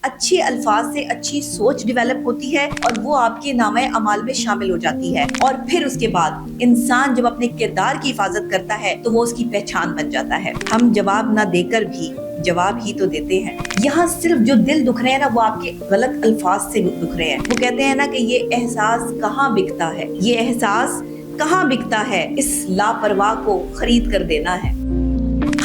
اچھے الفاظ سے اچھی سوچ ڈیولپ ہوتی ہے اور وہ آپ کے نامہ اعمال میں شامل ہو جاتی ہے، اور پھر اس کے بعد انسان جب اپنے کردار کی حفاظت کرتا ہے تو وہ اس کی پہچان بن جاتا ہے۔ ہم جواب نہ دے کر بھی جواب ہی تو دیتے ہیں۔ یہاں صرف جو دل دکھ رہے ہیں نا، وہ آپ کے غلط الفاظ سے دکھ رہے ہیں۔ وہ کہتے ہیں نا کہ یہ احساس کہاں بکتا ہے، یہ احساس کہاں بکتا ہے، اس لاپرواہ کو خرید کر دینا ہے۔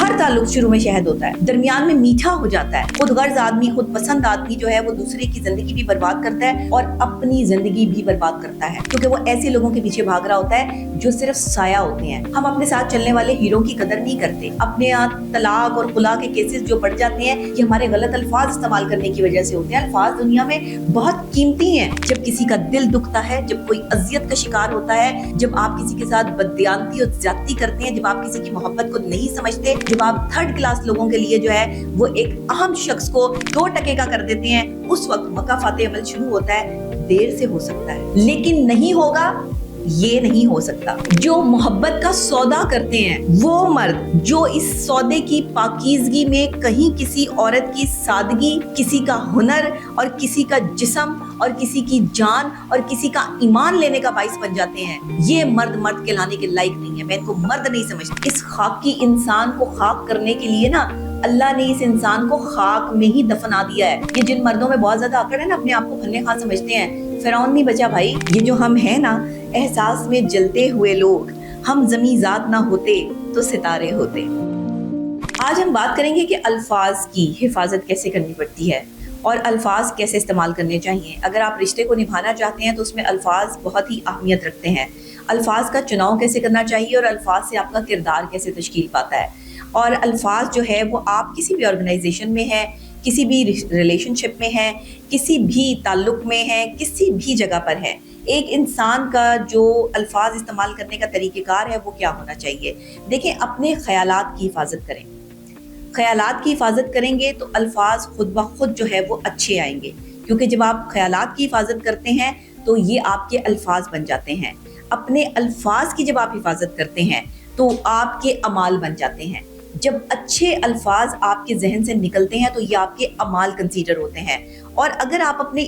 ہر تعلق شروع میں شہد ہوتا ہے، درمیان میں میٹھا ہو جاتا ہے۔ خود غرض آدمی، خود پسند آدمی جو ہے وہ دوسرے کی زندگی بھی برباد کرتا ہے اور اپنی زندگی بھی برباد کرتا ہے، کیونکہ وہ ایسے لوگوں کے پیچھے بھاگ رہا ہوتا ہے جو صرف سایہ ہوتے ہیں۔ ہم اپنے ساتھ چلنے والے ہیرو کی قدر نہیں کرتے۔ اپنے یہاں طلاق اور خلا کے کیسز جو بڑھ جاتے ہیں، یہ ہمارے غلط الفاظ استعمال کرنے کی وجہ سے ہوتے ہیں۔ الفاظ دنیا میں بہت قیمتی ہیں۔ جب کسی کا دل دکھتا ہے، جب کوئی اذیت کا شکار ہوتا ہے، جب آپ کسی کے ساتھ بددیانتی اور زیادتی کرتے ہیں، جب آپ کسی کی محبت کو نہیں سمجھتے، جب آپ تھرڈ کلاس لوگوں کے لیے جو ہے وہ ایک اہم شخص کو 2 ٹکے کا کر دیتے ہیں، اس وقت مکافات عمل شروع ہوتا ہے۔ دیر سے ہو سکتا ہے لیکن نہیں ہوگا، یہ نہیں ہو سکتا۔ جو محبت کا سودا کرتے ہیں، وہ مرد جو اس سودے کی پاکیزگی میں کہیں کسی عورت کی سادگی، کسی کا ہنر اور کسی کا جسم اور کسی کی جان اور کسی کا ایمان لینے کا باعث بن جاتے ہیں، یہ مرد کہلانے کے لائق نہیں ہے۔ میں ان کو مرد نہیں سمجھتی۔ اس خاکی انسان کو خاک کرنے کے لیے نا، اللہ نے اس انسان کو خاک میں ہی دفنا دیا ہے۔ یہ جن مردوں میں بہت زیادہ اکڑ ہے نا، اپنے آپ کو پھلے خان سمجھتے ہیں، فرعون نہیں بچا بھائی۔ یہ جو ہم ہیں نا، احساس میں جلتے ہوئے لوگ، ہم زمیں ذات نہ ہوتے تو ستارے ہوتے۔ آج ہم بات کریں گے کہ الفاظ کی حفاظت کیسے کرنی پڑتی ہے اور الفاظ کیسے استعمال کرنے چاہیے۔ اگر آپ رشتے کو نبھانا چاہتے ہیں تو اس میں الفاظ بہت ہی اہمیت رکھتے ہیں۔ الفاظ کا چناؤ کیسے کرنا چاہیے اور الفاظ سے آپ کا کردار کیسے تشکیل پاتا ہے، اور الفاظ جو ہے وہ آپ کسی بھی آرگنائزیشن میں ہے، کسی بھی ریلیشن شپ میں ہے، کسی بھی تعلق میں ہے، کسی بھی جگہ پر ہے، ایک انسان کا جو الفاظ استعمال کرنے کا طریقہ کار ہے وہ کیا ہونا چاہیے۔ دیکھیں، اپنے خیالات کی حفاظت کریں۔ خیالات کی حفاظت کریں گے تو الفاظ خود بخود جو ہے وہ اچھے آئیں گے، کیونکہ جب آپ خیالات کی حفاظت کرتے ہیں تو یہ آپ کے الفاظ بن جاتے ہیں۔ اپنے الفاظ کی جب آپ حفاظت کرتے ہیں تو آپ کے اعمال بن جاتے ہیں۔ جب اچھے الفاظ آپ کے ذہن سے نکلتے ہیں تو یہ آپ کے اعمال کنسیڈر ہوتے ہیں، اور اگر آپ اپنے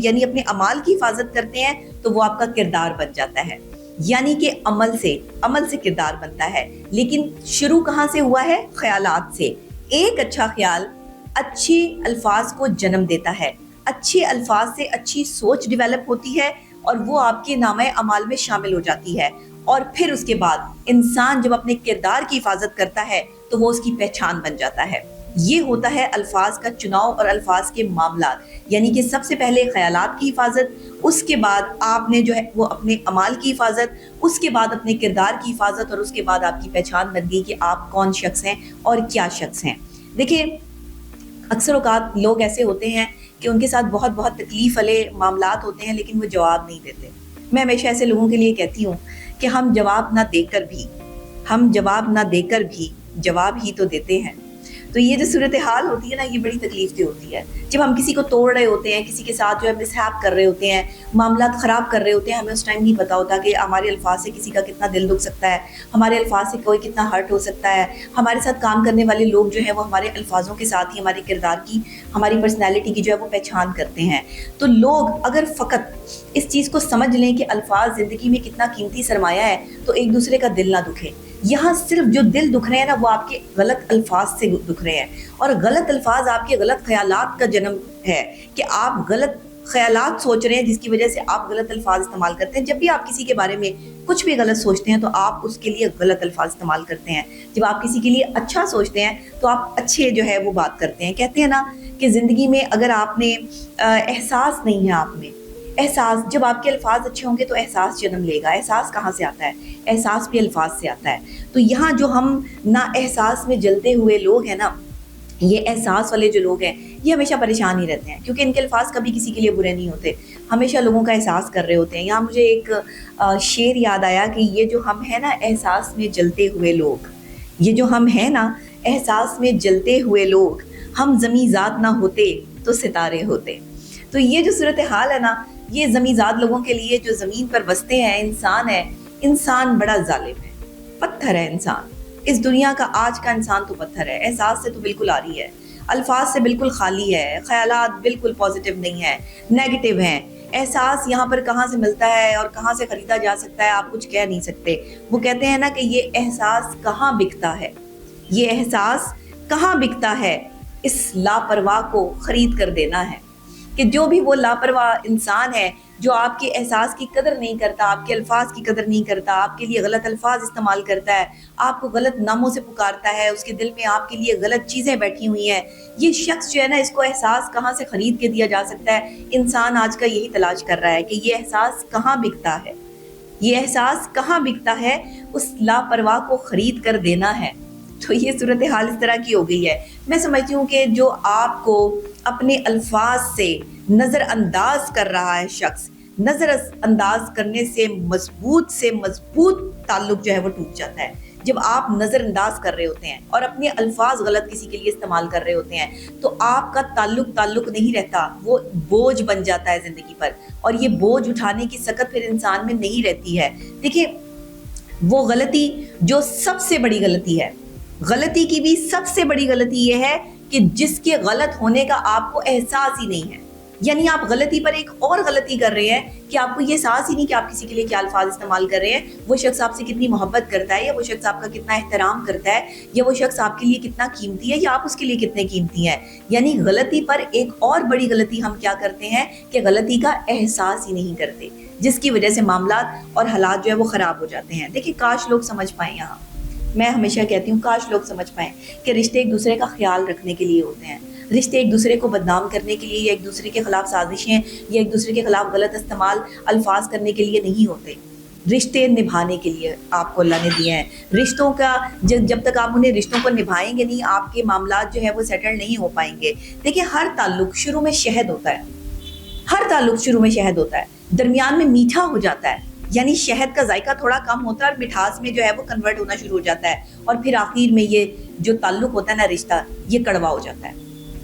یعنی اپنے اعمال کی حفاظت کرتے ہیں تو وہ آپ کا کردار بن جاتا ہے۔ یعنی کہ عمل سے کردار بنتا ہے، لیکن شروع کہاں سے ہوا ہے؟ خیالات سے۔ ایک اچھا خیال اچھے الفاظ کو جنم دیتا ہے، اچھے الفاظ سے اچھی سوچ ڈیولپ ہوتی ہے اور وہ آپ کے نامہ اعمال میں شامل ہو جاتی ہے، اور پھر اس کے بعد انسان جب اپنے کردار کی حفاظت کرتا ہے تو وہ اس کی پہچان بن جاتا ہے۔ یہ ہوتا ہے الفاظ کا چناؤ اور الفاظ کے معاملات، یعنی کہ سب سے پہلے خیالات کی حفاظت، اس کے بعد آپ نے جو ہے وہ اپنے اعمال کی حفاظت، اس کے بعد اپنے کردار کی حفاظت، اور اس کے بعد آپ کی پہچان بن گئی کہ آپ کون شخص ہیں اور کیا شخص ہیں۔ دیکھیں، اکثر اوقات لوگ ایسے ہوتے ہیں کہ ان کے ساتھ بہت تکلیف والے معاملات ہوتے ہیں لیکن وہ جواب نہیں دیتے۔ میں ہمیشہ ایسے لوگوں کے لیے کہتی ہوں کہ ہم جواب نہ دے کر بھی جواب ہی تو دیتے ہیں۔ تو یہ جو صورتحال ہوتی ہے نا، یہ بڑی تکلیف دہ ہوتی ہے۔ جب ہم کسی کو توڑ رہے ہوتے ہیں، کسی کے ساتھ جو ہے مسہیپ کر رہے ہوتے ہیں، معاملات خراب کر رہے ہوتے ہیں، ہمیں اس ٹائم نہیں پتا ہوتا کہ ہمارے الفاظ سے کسی کا کتنا دل دکھ سکتا ہے، ہمارے الفاظ سے کوئی کتنا ہرٹ ہو سکتا ہے۔ ہمارے ساتھ کام کرنے والے لوگ جو ہیں وہ ہمارے الفاظوں کے ساتھ ہی ہمارے کردار کی، ہماری پرسنالٹی کی جو ہے وہ پہچان کرتے ہیں۔ تو لوگ اگر فقط اس چیز کو سمجھ لیں کہ الفاظ زندگی میں کتنا قیمتی سرمایہ ہے تو ایک دوسرے کا دل نہ دکھے۔ یہاں صرف جو دل دکھ رہے ہیں نا، وہ آپ کے غلط الفاظ سے دکھ رہے ہیں، اور غلط الفاظ آپ کے غلط خیالات کا جنم ہے کہ آپ غلط خیالات سوچ رہے ہیں، جس کی وجہ سے آپ غلط الفاظ استعمال کرتے ہیں۔ جب بھی آپ کسی کے بارے میں کچھ بھی غلط سوچتے ہیں تو آپ اس کے لیے غلط الفاظ استعمال کرتے ہیں۔ جب آپ کسی کے لیے اچھا سوچتے ہیں تو آپ اچھے جو ہے وہ بات کرتے ہیں۔ کہتے ہیں نا کہ زندگی میں اگر آپ نے احساس نہیں ہے، آپ میں احساس، جب آپ کے الفاظ اچھے ہوں گے تو احساس جنم لے گا۔ احساس کہاں سے آتا ہے؟ احساس بھی الفاظ سے آتا ہے۔ تو یہاں جو ہم نا احساس میں جلتے ہوئے لوگ ہیں نا، یہ احساس والے جو لوگ ہیں یہ ہمیشہ پریشان ہی رہتے ہیں، کیونکہ ان کے الفاظ کبھی کسی کے لیے برے نہیں ہوتے، ہمیشہ لوگوں کا احساس کر رہے ہوتے ہیں۔ یہاں مجھے ایک شعر یاد آیا کہ یہ جو ہم ہیں نا احساس میں جلتے ہوئے لوگ، یہ جو ہم ہیں نا احساس میں جلتے ہوئے لوگ، ہم زمیں ذات نہ ہوتے تو ستارے ہوتے۔ تو یہ جو صورتحال ہے نا، یہ زمیں ذات لوگوں کے لیے جو زمین پر بستے ہیں، انسان بڑا ظالم ہے، پتھر ہے انسان۔ اس دنیا کا آج کا انسان تو پتھر ہے، احساس سے تو بالکل آ رہی ہے۔ الفاظ سے بالکل خالی ہے، خیالات بالکل پازیٹیو نہیں ہیں، نیگیٹو ہیں. احساس یہاں پر کہاں سے ملتا ہے اور کہاں سے خریدا جا سکتا ہے آپ کچھ کہہ نہیں سکتے. وہ کہتے ہیں نا کہ یہ احساس کہاں بکتا ہے، یہ احساس کہاں بکتا ہے، اس لاپرواہ کو خرید کر دینا ہے. کہ جو بھی وہ لاپرواہ انسان ہے جو آپ کے احساس کی قدر نہیں کرتا، آپ کے الفاظ کی قدر نہیں کرتا، آپ کے لیے غلط الفاظ استعمال کرتا ہے، آپ کو غلط ناموں سے پکارتا ہے، اس کے دل میں آپ کے لیے غلط چیزیں بیٹھی ہوئی ہیں، یہ شخص جو ہے نا، اس کو احساس کہاں سے خرید کے دیا جا سکتا ہے. انسان آج کا یہی تلاش کر رہا ہے کہ یہ احساس کہاں بکتا ہے، یہ احساس کہاں بکتا ہے، اس لاپرواہ کو خرید کر دینا ہے. تو یہ صورتحال اس طرح کی ہو گئی ہے. میں سمجھتی ہوں کہ جو آپ کو اپنے الفاظ سے نظر انداز کر رہا ہے شخص، نظر انداز کرنے سے مضبوط تعلق جو ہے وہ ٹوٹ جاتا ہے. جب آپ نظر انداز کر رہے ہوتے ہیں اور اپنے الفاظ غلط کسی کے لیے استعمال کر رہے ہوتے ہیں تو آپ کا تعلق نہیں رہتا، وہ بوجھ بن جاتا ہے زندگی پر، اور یہ بوجھ اٹھانے کی سکت پھر انسان میں نہیں رہتی ہے. دیکھیں، وہ غلطی جو سب سے بڑی غلطی ہے، غلطی کی بھی سب سے بڑی غلطی یہ ہے کہ جس کے غلط ہونے کا آپ کو احساس ہی نہیں ہے. یعنی آپ غلطی پر ایک اور غلطی کر رہے ہیں کہ آپ کو یہ احساس ہی نہیں کہ آپ کسی کے لیے کیا الفاظ استعمال کر رہے ہیں. وہ شخص آپ سے کتنی محبت کرتا ہے، یا وہ شخص آپ کا کتنا احترام کرتا ہے، یا وہ شخص آپ کے لیے کتنا قیمتی ہے، یا آپ اس کے لیے کتنے قیمتی ہیں. یعنی غلطی پر ایک اور بڑی غلطی ہم کیا کرتے ہیں کہ غلطی کا احساس ہی نہیں کرتے، جس کی وجہ سے معاملات اور حالات جو ہے وہ خراب ہو جاتے ہیں. دیکھیں، کاش لوگ سمجھ پائیں. یہاں میں ہمیشہ کہتی ہوں کاش لوگ سمجھ پائیں کہ رشتے ایک دوسرے کا خیال رکھنے کے لیے ہوتے ہیں. رشتے ایک دوسرے کو بدنام کرنے کے لیے یا ایک دوسرے کے خلاف سازشیں یا ایک دوسرے کے خلاف غلط استعمال الفاظ کرنے کے لیے نہیں ہوتے. رشتے نبھانے کے لیے آپ کو اللہ نے دیے ہیں. رشتوں کا جب تک آپ انہیں رشتوں کو نبھائیں گے نہیں، آپ کے معاملات جو ہے وہ سیٹل نہیں ہو پائیں گے. دیکھیں، ہر تعلق شروع میں شہد ہوتا ہے، ہر تعلق شروع میں شہد ہوتا ہے، درمیان میں میٹھا ہو جاتا ہے. یعنی شہد کا ذائقہ تھوڑا کم ہوتا ہے اور مٹھاس میں جو ہے وہ کنورٹ ہونا شروع ہو جاتا ہے، اور پھر آخر میں یہ جو تعلق ہوتا ہے نا، رشتہ، یہ کڑوا ہو جاتا ہے.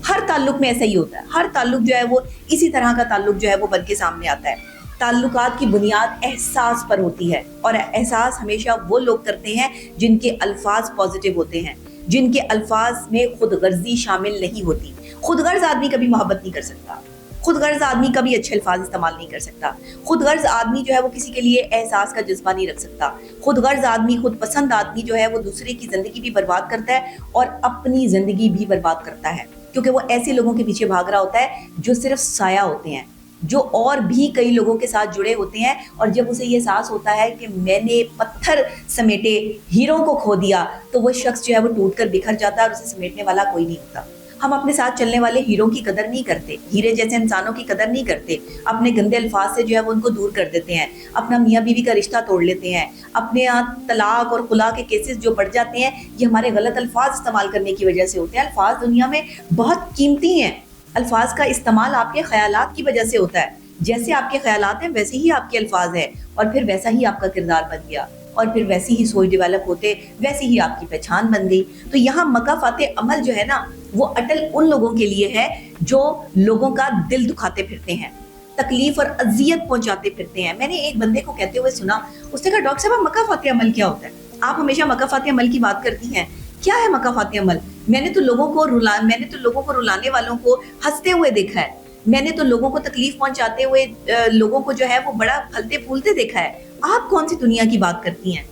ہر تعلق میں ایسا ہی ہوتا ہے. ہر تعلق جو ہے وہ اسی طرح کا تعلق جو ہے وہ بن کے سامنے آتا ہے. تعلقات کی بنیاد احساس پر ہوتی ہے، اور احساس ہمیشہ وہ لوگ کرتے ہیں جن کے الفاظ پازیٹیو ہوتے ہیں، جن کے الفاظ میں خود غرضی شامل نہیں ہوتی. خود غرض آدمی کبھی محبت نہیں کر سکتا، خود غرض آدمی کبھی اچھے الفاظ استعمال نہیں کر سکتا. خود غرض آدمی جو ہے وہ کسی کے لیے احساس کا جذبہ نہیں رکھ سکتا. خود غرض آدمی، خود پسند آدمی جو ہے وہ دوسرے کی زندگی بھی برباد کرتا ہے اور اپنی زندگی بھی برباد کرتا ہے، کیونکہ وہ ایسے لوگوں کے پیچھے بھاگ رہا ہوتا ہے جو صرف سایہ ہوتے ہیں، جو اور بھی کئی لوگوں کے ساتھ جڑے ہوتے ہیں. اور جب اسے یہ احساس ہوتا ہے کہ میں نے پتھر سمیٹے ہیروں کو کھو دیا، تو وہ شخص جو ہے وہ ٹوٹ کر بکھر جاتا ہے اور اسے سمیٹنے والا کوئی نہیں ہوتا. ہم اپنے ساتھ چلنے والے ہیروں کی قدر نہیں کرتے، ہیرے جیسے انسانوں کی قدر نہیں کرتے. اپنے گندے الفاظ سے جو ہے وہ ان کو دور کر دیتے ہیں، اپنا میاں بیوی کا رشتہ توڑ لیتے ہیں، اپنے یہاں طلاق اور خلا کے کیسز جو بڑھ جاتے ہیں، یہ ہمارے غلط الفاظ استعمال کرنے کی وجہ سے ہوتے ہیں. الفاظ دنیا میں بہت قیمتی ہیں. الفاظ کا استعمال آپ کے خیالات کی وجہ سے ہوتا ہے. جیسے آپ کے خیالات ہیں ویسے ہی آپ کے الفاظ ہیں، اور پھر ویسا ہی آپ کا کردار بن گیا، اور پھر ویسی ہی سوچ ڈیولپ ہوتے، ویسی ہی آپ کی پہچان بن گئی. تو یہاں مکافات عمل جو ہے نا، وہ اٹل ان لوگوں کے لیے ہے جو لوگوں کا دل دکھاتے پھرتے ہیں، تکلیف اور اذیت پہنچاتے پھرتے ہیں. میں نے ایک بندے کو کہتے ہوئے سنا، اس نے کہا ڈاکٹر صاحب مکافات عمل کیا ہوتا ہے؟ آپ ہمیشہ مکافات عمل کی بات کرتی ہیں، کیا ہے مکافات عمل؟ میں نے تو لوگوں کو رلانے والوں کو ہنستے ہوئے دیکھا ہے، میں نے تو لوگوں کو تکلیف پہنچاتے ہوئے لوگوں کو جو ہے وہ بڑا پھلتے پھولتے دیکھا ہے. آپ کون سی دنیا کی بات کرتی ہیں؟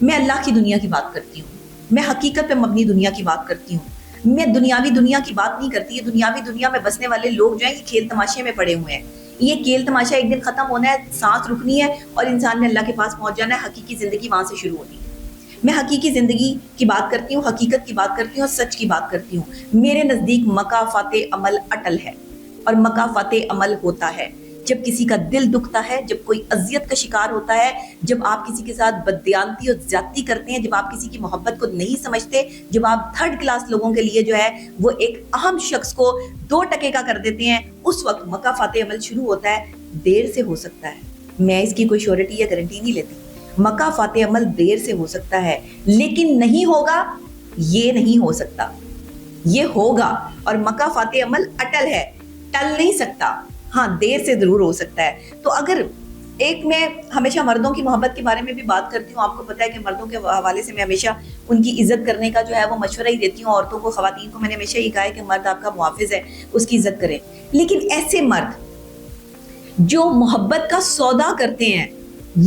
میں اللہ کی دنیا کی بات کرتی ہوں، میں حقیقت پہ مبنی دنیا کی بات کرتی ہوں. میں دنیاوی دنیا کی بات نہیں کرتی. یہ دنیاوی دنیا میں بسنے والے لوگ جو ہیں یہ کھیل تماشے میں پڑے ہوئے ہیں. یہ کھیل تماشا ایک دن ختم ہونا ہے، سانس رکنی ہے اور انسان نے اللہ کے پاس پہنچ جانا ہے. حقیقی زندگی وہاں سے شروع ہونی ہے. میں حقیقی زندگی کی بات کرتی ہوں، حقیقت کی بات کرتی ہوں اور سچ کی بات کرتی ہوں. میرے نزدیک مکافات عمل اٹل ہے، اور مکافات عمل ہوتا ہے جب کسی کا دل دکھتا ہے، جب کوئی اذیت کا شکار ہوتا ہے، جب آپ کسی کے ساتھ بددیانتی اور زیادتی کرتے ہیں، جب آپ کسی کی محبت کو نہیں سمجھتے، جب آپ تھرڈ کلاس لوگوں کے لیے جو ہے وہ ایک اہم شخص کو 2 ٹکے کا کر دیتے ہیں، اس وقت مکافات عمل شروع ہوتا ہے. دیر سے ہو سکتا ہے، میں اس کی کوئی شیورٹی یا گارنٹی نہیں لیتی. مکافات عمل دیر سے ہو سکتا ہے، لیکن نہیں ہوگا یہ نہیں ہو سکتا. یہ ہوگا، اور مکافات عمل اٹل ہے، ٹل نہیں سکتا. ہاں، دیر سے ضرور ہو سکتا ہے. تو اگر ایک میں ہمیشہ مردوں کی محبت کے بارے میں بھی بات کرتی ہوں. آپ کو پتا ہے کہ مردوں کے حوالے سے میں ہمیشہ ان کی عزت کرنے کا جو ہے وہ مشورہ ہی دیتی ہوں. عورتوں کو, خواتین کو میں نے ہمیشہ یہ کہا ہے کہ مرد آپ کا محافظ ہے, اس کی عزت کریں. لیکن ایسے مرد جو محبت کا سودا کرتے ہیں,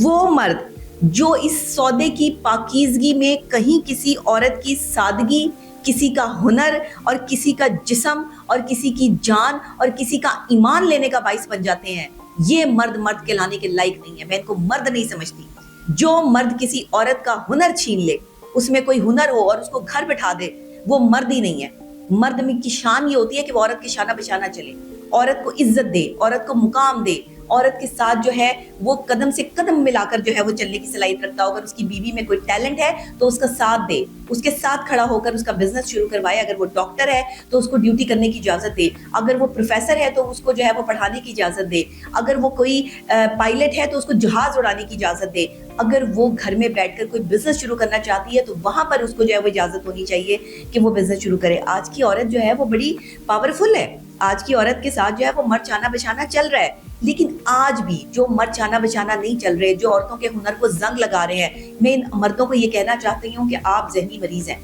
وہ مرد جو اس سودے کی پاکیزگی میں کہیں کسی عورت کی سادگی, کسی کا ہنر اور کسی کا جسم اور کسی کی جان اور کسی کا ایمان لینے کا باعث بن جاتے ہیں, یہ مرد کہلانے کے لائق نہیں ہے. میں ان کو مرد نہیں سمجھتی. جو مرد کسی عورت کا ہنر چھین لے, اس میں کوئی ہنر ہو اور اس کو گھر بٹھا دے, وہ مرد ہی نہیں ہے. مرد میں کی شان یہ ہوتی ہے کہ وہ عورت کے شانہ بشانہ چلے, عورت کو عزت دے, عورت کو مقام دے, عورت کے ساتھ جو ہے وہ قدم سے قدم ملا کر جو ہے وہ چلنے کی صلاحیت رکھتا ہو. اگر اس کی بیوی میں کوئی ٹیلنٹ ہے تو اس کا ساتھ دے, اس کے ساتھ کھڑا ہو کر اس کا بزنس شروع کروائے. اگر وہ ڈاکٹر ہے تو اس کو ڈیوٹی کرنے کی اجازت دے, اگر وہ پروفیسر ہے تو اس کو جو ہے وہ پڑھانے کی اجازت دے, اگر وہ کوئی پائلٹ ہے تو اس کو جہاز اڑانے کی اجازت دے, اگر وہ گھر میں بیٹھ کر کوئی بزنس شروع کرنا چاہتی ہے تو وہاں پر اس کو جو ہے وہ اجازت ہونی چاہیے کہ وہ بزنس شروع کرے. آج کی عورت جو ہے وہ بڑی پاورفل ہے. آج کی عورت کے ساتھ جو ہے وہ مرد چانا بچانا چل رہا ہے. لیکن آج بھی جو مرد چانا بچانا نہیں چل رہے, جو عورتوں کے ہنر کو زنگ لگا رہے ہیں, میں ان مردوں کو یہ کہنا چاہتی ہوں کہ آپ ذہنی مریض ہیں.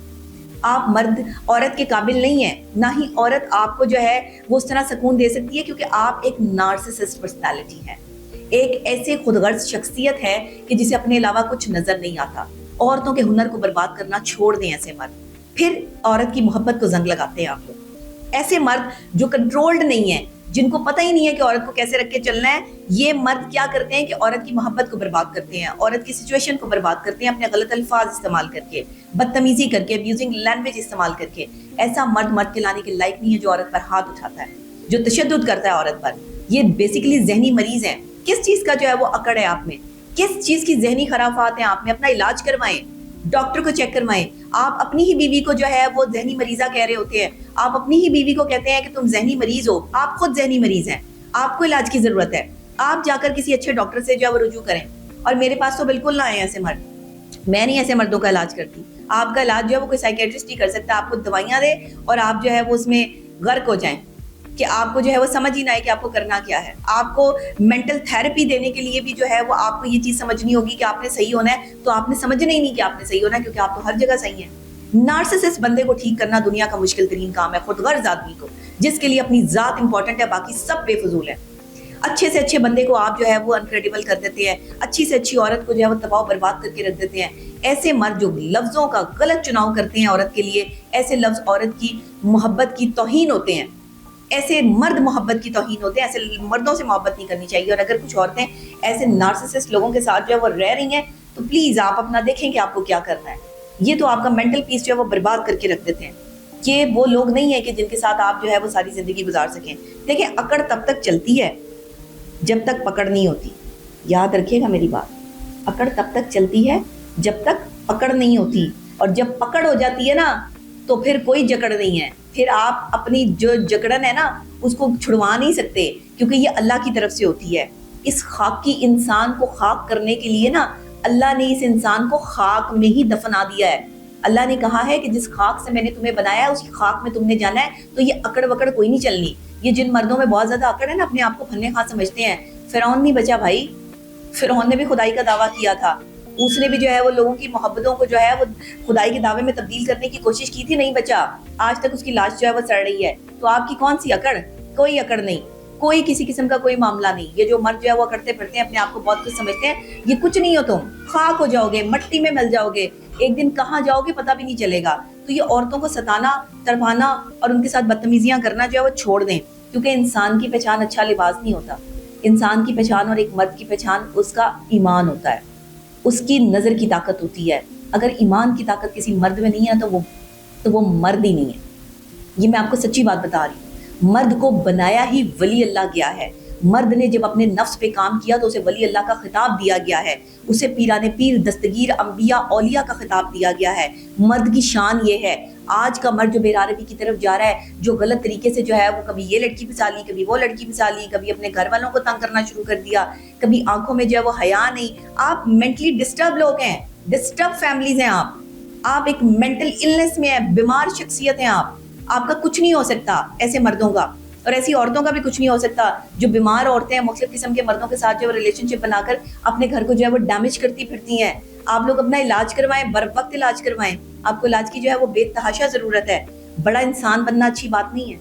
آپ مرد عورت کے قابل نہیں ہیں, نہ ہی عورت آپ کو جو ہے وہ اس طرح سکون دے سکتی ہے, کیونکہ آپ ایک نارسسسٹ پرسنالٹی ہیں, ایک ایسے خودغرض شخصیت ہے کہ جسے اپنے علاوہ کچھ نظر نہیں آتا. عورتوں کے ہنر کو برباد کرنا چھوڑ دیں ایسے مرد. پھر عورت کی محبت کو زنگ لگاتے ہیں آپ لوگ. ایسے مرد جو کنٹرولڈ نہیں ہیں, جن کو پتہ ہی نہیں ہے کہ عورت کو کیسے رکھ کے چلنا ہے, یہ مرد کیا کرتے ہیں کہ عورت کی محبت کو برباد کرتے ہیں, عورت کی سچویشن کو برباد کرتے ہیں, اپنے غلط الفاظ استعمال کر کے, بدتمیزی کر کے, ابیوزنگ لینگویج استعمال کر کے. ایسا مرد کے لانے کے لائق نہیں ہے جو عورت پر ہاتھ اٹھاتا ہے, جو تشدد کرتا ہے عورت پر. یہ بیسیکلی ذہنی مریض ہیں. کس چیز کا جو ہے وہ اکڑ ہے آپ میں, کس چیز کی ذہنی خرافات ہیں آپ میں؟ اپنا علاج کروائیں, ڈاکٹر کو چیک کروائیں. آپ اپنی ہی بیوی کو جو ہے وہ ذہنی مریضہ کہہ رہے ہوتے ہیں, آپ اپنی ہی بیوی کو کہتے ہیں کہ تم ذہنی مریض ہو. آپ خود ذہنی مریض ہیں, آپ کو علاج کی ضرورت ہے. آپ جا کر کسی اچھے ڈاکٹر سے جو ہے وہ رجوع کریں. اور میرے پاس تو بالکل نہ آئے ایسے مرد, میں نہیں ایسے مردوں کا علاج کرتی. آپ کا علاج جو ہے وہ کوئی سائیکیٹرسٹ ہی کر سکتا ہے. آپ کو دوائیاں دے اور آپ جو ہے وہ اس میں غرق ہو جائیں کہ آپ کو جو ہے وہ سمجھ ہی نہ آئے کہ آپ کو کرنا کیا ہے. آپ کو مینٹل تھیراپی دینے کے لیے بھی جو ہے وہ آپ کو یہ چیز سمجھنی ہوگی کہ آپ نے صحیح ہونا ہے, تو آپ نے سمجھنا ہی نہیں کہ آپ نے صحیح ہونا ہے, کیونکہ آپ تو ہر جگہ صحیح ہیں. نارسسسٹ بندے کو ٹھیک کرنا دنیا کا مشکل ترین کام ہے, خودغرض آدمی کو, جس کے لیے اپنی ذات امپورٹنٹ ہے, باقی سب بے فضول ہے. اچھے سے اچھے بندے کو آپ جو ہے وہ انکریڈیبل کر دیتے ہیں, اچھی سے اچھی عورت کو جو ہے وہ تباہ و برباد کر کے رکھ دیتے ہیں. ایسے مرد جو لفظوں کا غلط چناؤ کرتے ہیں عورت کے لیے, ایسے لفظ عورت کی محبت کی توہین ہوتے ہیں. ایسے مرد محبت کی توہین ہوتے ہیں. ایسے مردوں سے محبت نہیں کرنی چاہیے. اور اگر کچھ عورتیں ایسے نارسسسٹ لوگوں کے ساتھ جو ہے وہ رہ رہی ہیں, تو پلیز آپ اپنا دیکھیں کہ آپ کو کیا کرنا ہے. یہ تو آپ کا مینٹل پیس جو ہے وہ برباد کر کے رکھ دیتے ہیں. یہ وہ لوگ نہیں ہیں کہ جن کے ساتھ آپ جو ہے وہ ساری زندگی گزار سکیں. دیکھیں, اکڑ تب تک چلتی ہے جب تک پکڑ نہیں ہوتی. یاد رکھیے گا میری بات, اکڑ تب تک چلتی ہے جب تک پکڑ نہیں ہوتی, اور جب پکڑ ہو جاتی ہے نا تو پھر کوئی جکڑ نہیں ہے. پھر آپ اپنی جو جکڑن ہے نا اس کو چھڑوا نہیں سکتے, کیونکہ یہ اللہ کی طرف سے ہوتی ہے. اس خاک کی انسان کو خاک کرنے کے لیے نا اللہ نے اس انسان کو خاک میں ہی دفنا دیا ہے. اللہ نے کہا ہے کہ جس خاک سے میں نے تمہیں بنایا ہے اسی خاک میں تم نے جانا ہے. تو یہ اکڑ وکڑ کوئی نہیں چلنی. یہ جن مردوں میں بہت زیادہ اکڑ ہے نا, اپنے آپ کو پھلنے خاں سمجھتے ہیں. فرعون نہیں بچا بھائی, فرعون نے بھی خدائی کا دعویٰ کیا تھا. اس نے بھی جو ہے وہ لوگوں کی محبتوں کو جو ہے وہ خدائی کے دعوے میں تبدیل کرنے کی کوشش کی تھی, نہیں بچا. آج تک اس کی لاش جو ہے وہ سڑ رہی ہے. تو آپ کی کون سی اکڑ؟ کوئی اکڑ نہیں, کوئی کسی قسم کا کوئی معاملہ نہیں. یہ جو مرد جو ہے وہ اکڑتے پھرتے ہیں, اپنے آپ کو بہت کچھ سمجھتے ہیں, یہ کچھ نہیں ہو. تم خاک ہو جاؤ گے, مٹی میں مل جاؤ گے, ایک دن کہاں جاؤ گے پتہ بھی نہیں چلے گا. تو یہ عورتوں کو ستانا, تڑپانا اور ان کے ساتھ بدتمیزیاں کرنا جو ہے وہ چھوڑ دیں, کیونکہ انسان کی پہچان اچھا لباس نہیں ہوتا. انسان کی پہچان اور ایک مرد کی پہچان اس کا ایمان ہوتا ہے, اس کی نظر کی طاقت ہوتی ہے. اگر ایمان کی طاقت کسی مرد میں نہیں ہے تو وہ مرد ہی نہیں ہے. یہ میں آپ کو سچی بات بتا رہی ہوں. مرد کو بنایا ہی ولی اللہ گیا ہے. مرد نے جب اپنے نفس پہ کام کیا تو اسے ولی اللہ کا خطاب دیا گیا ہے, اسے پیران پیر, دستگیر انبیاء اولیاء کا خطاب دیا گیا ہے. مرد کی شان یہ ہے. آج کا مرد جو بے عربی کی طرف جا رہا ہے, جو غلط طریقے سے جو ہے وہ کبھی یہ لڑکی پھسا لی, کبھی وہ لڑکی پھسا لی, کبھی اپنے گھر والوں کو تنگ کرنا شروع کر دیا, کبھی آنکھوں میں جو ہے وہ حیا نہیں. آپ مینٹلی ڈسٹرب لوگ ہیں, ڈسٹرب فیملیز ہیں. آپ ایک مینٹل النس میں ہیں, بیمار شخصیت ہیں. آپ کا کچھ نہیں ہو سکتا ایسے مردوں کا. اور ایسی عورتوں کا بھی کچھ نہیں ہو سکتا جو بیمار عورتیں ہیں مختلف قسم کے مردوں کے ساتھ جو ریلیشن شپ بنا کر اپنے گھر کو جو ہے وہ ڈیمیج کرتی پھرتی ہیں. آپ لوگ اپنا علاج کروائیں, بر وقت علاج کروائیں. آپ کو علاج کی جو ہے وہ بے تحاشا ضرورت ہے. بڑا انسان بننا اچھی بات نہیں ہے.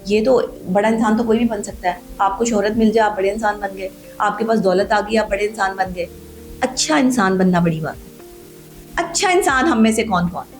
یہ تو بڑا انسان تو کوئی بھی بن سکتا ہے. آپ کو شہرت مل جائے آپ بڑے انسان بن گئے, آپ کے پاس دولت آ گئی آپ بڑے انسان بن گئے. اچھا انسان بننا بڑی بات ہے. اچھا انسان ہم میں سے کون کون ہے؟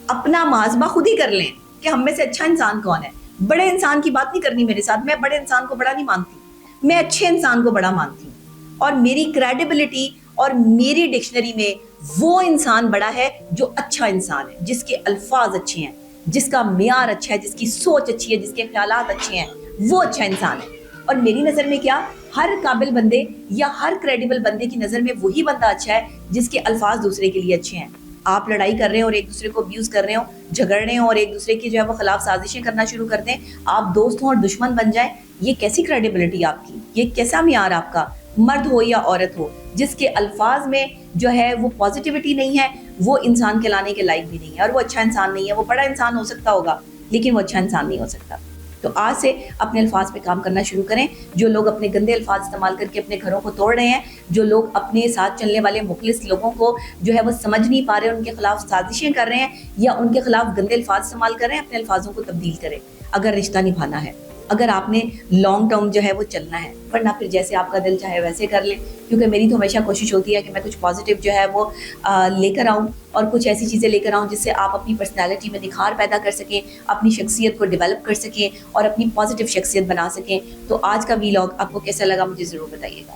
اپنا محاسبہ خود ہی کر لیں کہ ہم میں سے اچھا انسان کون ہے. بڑے انسان کی بات نہیں کرنی میرے ساتھ. میں بڑے انسان کو بڑا نہیں مانتی, میں اچھے انسان کو بڑا مانتی ہوں. اور میری کریڈیبلٹی اور میری ڈکشنری میں وہ انسان بڑا ہے جو اچھا انسان ہے, جس کے الفاظ اچھے ہیں, جس کا معیار اچھا ہے, جس کی سوچ اچھی ہے, جس کے خیالات اچھے ہیں, وہ اچھا انسان ہے. اور میری نظر میں کیا, ہر قابل بندے یا ہر کریڈیبل بندے کی نظر میں وہی بندہ اچھا ہے جس کے الفاظ دوسرے کے لیے اچھے ہیں. آپ لڑائی کر رہے ہیں اور ایک دوسرے کو ابیوز کر رہے ہو, جھگڑ رہے ہو اور ایک دوسرے کی جو ہے وہ خلاف سازشیں کرنا شروع کر دیں, آپ دوست ہوں اور دشمن بن جائیں, یہ کیسی کریڈیبلٹی آپ کی, یہ کیسا معیار آپ کا؟ مرد ہو یا عورت ہو, جس کے الفاظ میں جو ہے وہ پازیٹیوٹی نہیں ہے, وہ انسان کہلانے کے لائق بھی نہیں ہے, اور وہ اچھا انسان نہیں ہے. وہ بڑا انسان ہو سکتا ہوگا لیکن وہ اچھا انسان نہیں ہو سکتا. تو آج سے اپنے الفاظ پہ کام کرنا شروع کریں. جو لوگ اپنے گندے الفاظ استعمال کر کے اپنے گھروں کو توڑ رہے ہیں, جو لوگ اپنے ساتھ چلنے والے مخلص لوگوں کو جو ہے وہ سمجھ نہیں پا رہے, ان کے خلاف سازشیں کر رہے ہیں یا ان کے خلاف گندے الفاظ استعمال کر رہے ہیں, اپنے الفاظوں کو تبدیل کریں اگر رشتہ نبھانا ہے, اگر آپ نے لانگ ٹرم جو ہے وہ چلنا ہے. ورنہ پھر جیسے آپ کا دل چاہے ویسے کر لیں, کیونکہ میری تو ہمیشہ کوشش ہوتی ہے کہ میں کچھ پازیٹیو جو ہے وہ لے کر آؤں, اور کچھ ایسی چیزیں لے کر آؤں جس سے آپ اپنی پرسنالٹی میں نکھار پیدا کر سکیں, اپنی شخصیت کو ڈیولپ کر سکیں اور اپنی پازیٹیو شخصیت بنا سکیں. تو آج کا ویلاگ آپ کو کیسا لگا مجھے ضرور بتائیے گا.